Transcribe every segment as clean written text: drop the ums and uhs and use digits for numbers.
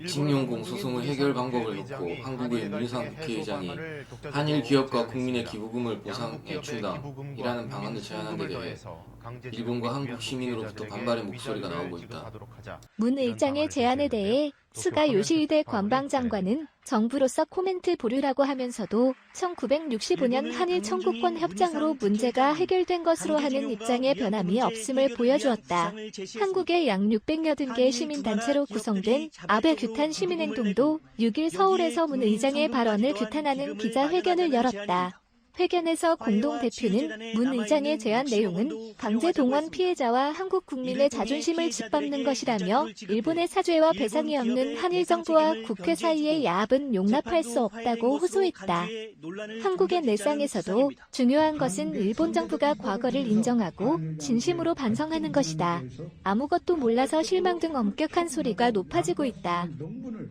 징용공 소송의 해결 방법을 놓고 한국의 윤희상 국회의장이 한일 기업과 국민의 기부금을 보상해 준다이라는 방안을 제안한 데 대해 일본과 한국 시민으로부터 반발의 목소리가 나오고 있다. 문 의장의 제안에 대해 스가 요시히데 관방장관은 정부로서 코멘트 보류라고 하면서도 1965년 한일 청구권 협정으로 문제가 해결된 것으로 하는 입장에 변함이 없음을 보여주었다. 한국의 약 680개 시민단체로 구성된 아베 규탄 시민행동도 6일 서울에서 문 의장의 발언을 규탄하는 기자회견을 열었다. 회견에서 공동대표는 문 의장의 제안 내용은 강제 동원 피해자와 한국 국민의 자존심을 짓밟는 것이라며 일본의 사죄와 배상이 없는 한일 정부와 국회 사이의 야합은 용납할 수 없다고 호소했다. 한국의 내상에서도 중요한 것은 일본 정부가 과거를 인정하고 진심으로 반성하는 것이다. 아무것도 몰라서 실망 등 엄격한 소리가 높아지고 있다.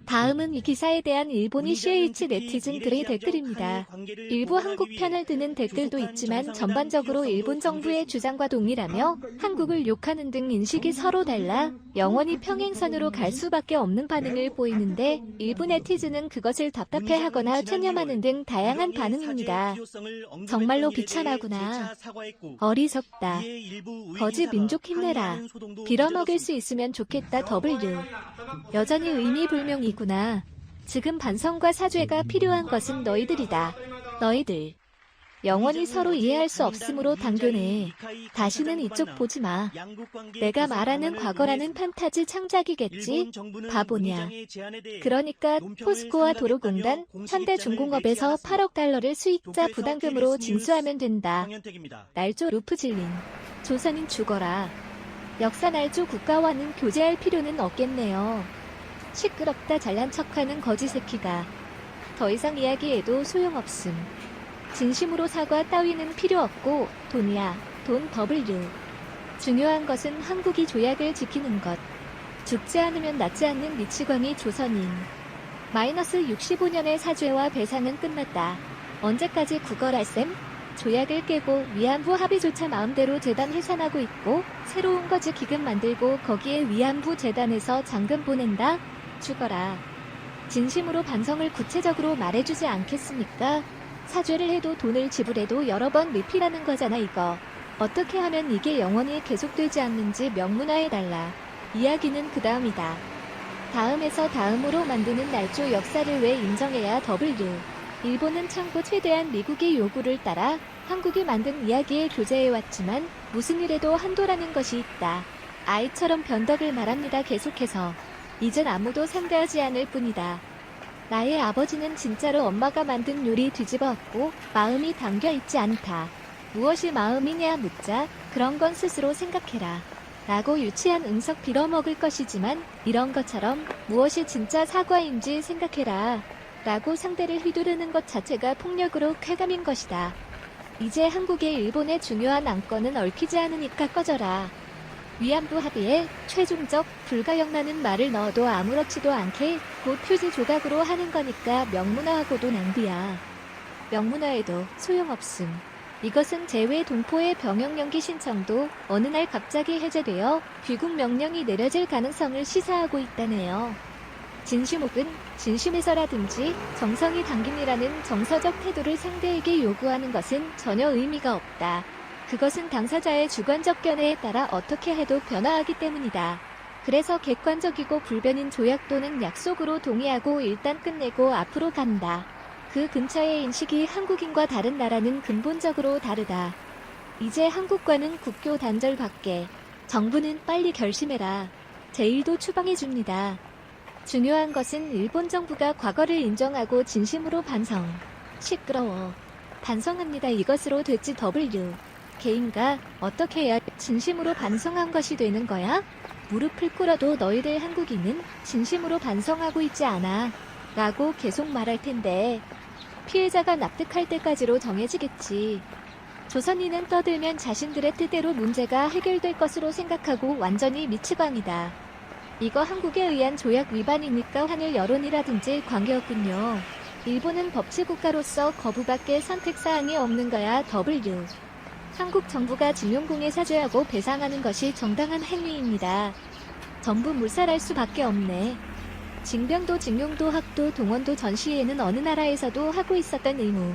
다음은 이 기사에 대한 일본이 CH 네티즌들의 댓글입니다. 일부 한국 편을 드는 댓글도 있지만 전반적으로 일본 정부의 주장과 동일하며 한국을 욕하는 등 인식이 서로 달라 영원히 평행선으로 갈 수밖에 없는 반응을 보이는데 일부 네티즌은 그것을 답답해하거나 체념하는 등 다양한 반응입니다. 정말로 비참하구나. 어리석다. 거지 민족 힘내라. 빌어먹을 수 있으면 좋겠다. W. 여전히 의미불명이구나. 지금 반성과 사죄가 필요한 것은 너희들이다. 너희들. 영원히 서로 이해할 수 없으므로 당근해. 다시는 이쪽 보지 마. 내가 말하는 과거라는 판타지 창작이겠지? 바보냐. 그러니까 포스코와 도로공단, 현대중공업에서 8억 달러를 수익자 부담금으로 징수하면 된다. 날조 루프 질린. 조선인 죽어라. 역사 날조 국가와는 교제할 필요는 없겠네요. 시끄럽다 잘난 척하는 거지 새끼가. 더 이상 이야기해도 소용없음. 진심으로 사과 따위는 필요 없고 돈이야. 돈 W. 중요한 것은 한국이 조약을 지키는 것. 죽지 않으면 낫지 않는 미치광이 조선인. 마이너스 65년의 사죄와 배상은 끝났다. 언제까지 구걸할 셈? 조약을 깨고 위안부 합의조차 마음대로 재단 해산하고 있고 새로운 거지 기금 만들고 거기에 위안부 재단에서 잔금 보낸다? 죽어라. 진심으로 반성을 구체적으로 말해주지 않겠습니까? 사죄를 해도 돈을 지불해도 여러 번 리필하는 거잖아 이거. 어떻게 하면 이게 영원히 계속되지 않는지 명문화해달라. 이야기는 그 다음이다. 다음에서 다음으로 만드는 날조 역사를 왜 인정해야 W. 일본은 참고 최대한 미국의 요구를 따라 한국이 만든 이야기에 교제해왔지만 무슨 일에도 한도라는 것이 있다. 아이처럼 변덕을 말합니다. 계속해서. 이젠 아무도 상대하지 않을 뿐이다. 나의 아버지는 진짜로 엄마가 만든 요리 뒤집어엎고 마음이 담겨있지 않다. 무엇이 마음이냐 묻자 그런 건 스스로 생각해라. 라고 유치한 응석 빌어먹을 것이지만 이런 것처럼 무엇이 진짜 사과인지 생각해라. 라고 상대를 휘두르는 것 자체가 폭력으로 쾌감인 것이다. 이제 한국의 일본의 중요한 안건은 얽히지 않으니까 꺼져라. 위안부 합의에 최종적 불가역라는 말을 넣어도 아무렇지도 않게 곧 표지 조각으로 하는 거니까 명문화하고도 낭비야. 명문화해도 소용없음. 이것은 재외 동포의 병역 연기 신청도 어느 날 갑자기 해제되어 귀국 명령이 내려질 가능성을 시사하고 있다네요. 진심 혹은 진심에서라든지 정성이 담김이라는 정서적 태도를 상대에게 요구하는 것은 전혀 의미가 없다. 그것은 당사자의 주관적 견해에 따라 어떻게 해도 변화하기 때문이다. 그래서 객관적이고 불변인 조약 또는 약속으로 동의하고 일단 끝내고 앞으로 간다. 그 근처의 인식이 한국인과 다른 나라는 근본적으로 다르다. 이제 한국과는 국교 단절밖에. 정부는 빨리 결심해라. 제일도 추방해줍니다. 중요한 것은 일본 정부가 과거를 인정하고 진심으로 반성. 시끄러워. 반성합니다. 이것으로 됐지 W. 개인가 어떻게 해야 진심으로 반성한 것이 되는 거야? 무릎을 꿇어도 너희들 한국인은 진심으로 반성하고 있지 않아. 라고 계속 말할 텐데 피해자가 납득할 때까지로 정해지겠지. 조선인은 떠들면 자신들의 뜻대로 문제가 해결될 것으로 생각하고 완전히 미치광이다. 이거 한국에 의한 조약 위반이니까 하늘 여론이라든지 관계없군요. 일본은 법치국가로서 거부밖에 선택사항이 없는 거야 W. 한국 정부가 징용공에 사죄하고 배상하는 것이 정당한 행위입니다. 전부 물살할 수밖에 없네. 징병도 직용도 학도 동원도 전시회는 어느 나라에서도 하고 있었던 의무.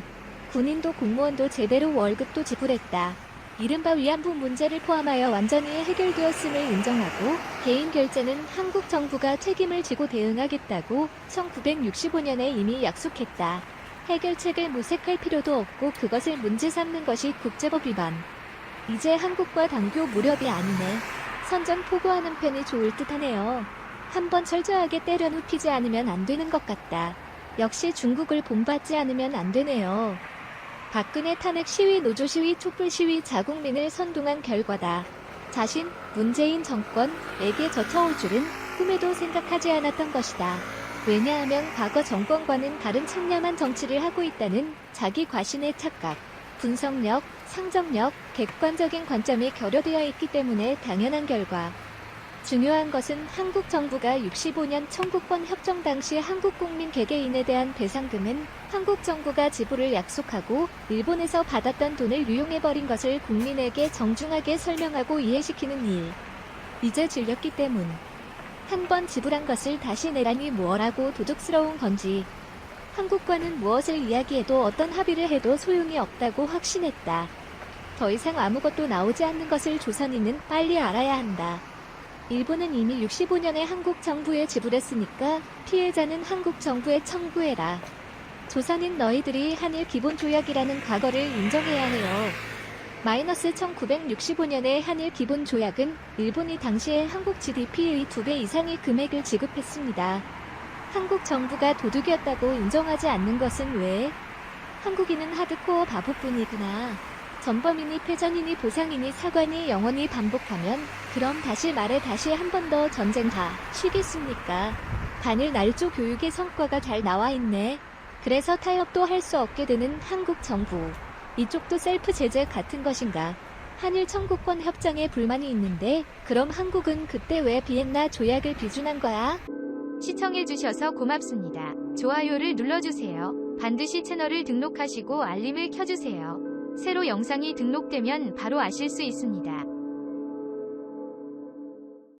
군인도 공무원도 제대로 월급도 지불했다. 이른바 위안부 문제를 포함하여 완전히 해결되었음을 인정하고 개인 결제는 한국 정부가 책임을 지고 대응하겠다고 1965년에 이미 약속했다. 해결책을 모색할 필요도 없고 그것을 문제 삼는 것이 국제법 위반. 이제 한국과 당교 무렵이 아니네. 선전포고하는 편이 좋을 듯하네요. 한번 철저하게 때려 눕히지 않으면 안 되는 것 같다. 역시 중국을 본받지 않으면 안 되네요. 박근혜 탄핵 시위, 노조 시위, 촛불 시위, 자국민을 선동한 결과다. 자신, 문재인 정권에게 젖혀올 줄은 꿈에도 생각하지 않았던 것이다. 왜냐하면 과거 정권과는 다른 청렴한 정치를 하고 있다는 자기 과신의 착각, 분석력, 상정력, 객관적인 관점이 결여되어 있기 때문에 당연한 결과. 중요한 것은 한국 정부가 65년 청구권 협정 당시 한국 국민 개개인에 대한 배상금은 한국 정부가 지불을 약속하고 일본에서 받았던 돈을 유용해버린 것을 국민에게 정중하게 설명하고 이해시키는 일. 이제 질렸기 때문. 한 번 지불한 것을 다시 내라니 무엇하고 도둑스러운 건지. 한국과는 무엇을 이야기해도 어떤 합의를 해도 소용이 없다고 확신했다. 더 이상 아무것도 나오지 않는 것을 조선인은 빨리 알아야 한다. 일본은 이미 65년에 한국 정부에 지불했으니까 피해자는 한국 정부에 청구해라. 조선인 너희들이 한일 기본조약이라는 과거를 인정해야 해요. 마이너스 1965년의 한일 기본조약은 일본이 당시에 한국 GDP의 2배 이상의 금액을 지급했습니다. 한국 정부가 도둑이었다고 인정하지 않는 것은 왜? 한국인은 하드코어 바보뿐이구나. 전범이니 패전이니 보상이니 사관이 영원히 반복하면 그럼 다시 말해 다시 한 번 더 전쟁 다 쉬겠습니까? 단일 날조 교육의 성과가 잘 나와 있네. 그래서 타협도 할 수 없게 되는 한국 정부. 이쪽도 셀프 제재 같은 것인가? 한일 청구권 협정에 불만이 있는데 그럼 한국은 그때 왜 비엔나 조약을 비준한 거야? 시청해주셔서 고맙습니다. 좋아요를 눌러주세요. 반드시 채널을 등록하시고 알림을 켜주세요. 새로 영상이 등록되면 바로 아실 수 있습니다.